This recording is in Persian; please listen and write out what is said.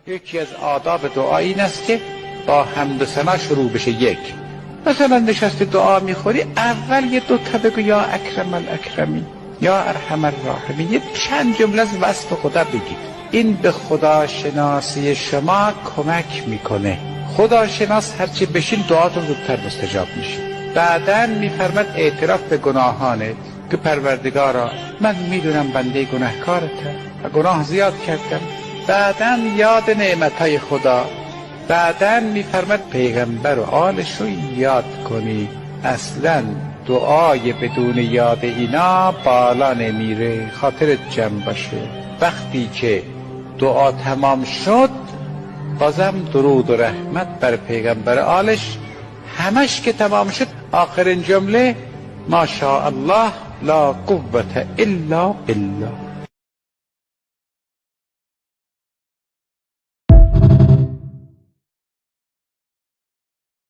یکی از آداب دعا این است که با حمد و ثنا شروع بشه. یک، مثلا نشست دعا میخوری، اول یه دو تا بگو یا اکرم الاکرمین، یا ارحم الراحمین، یه چند جمله از وصف خدا بگید. این به خداشناسی شما کمک میکنه. خداشناس هرچی بشین دعاتون زودتر مستجاب میشه. بعدن میفرماد اعتراف به گناهانت که پروردگارا من میدونم بنده گناهکارتم و گناه زیاد کردم. بعدن یاد نعمتهای خدا. بعدن میفرماد پیغمبر و آلش رو یاد کنی. اصلا دعای بدون یاد اینا بالا نمیره، خاطرت جمع باشه. وقتی که دعا تمام شد بازم درود و رحمت بر پیغمبر آلش. همش که تمام شد آخرین جمله ما شاء الله لا قوة الا بالله.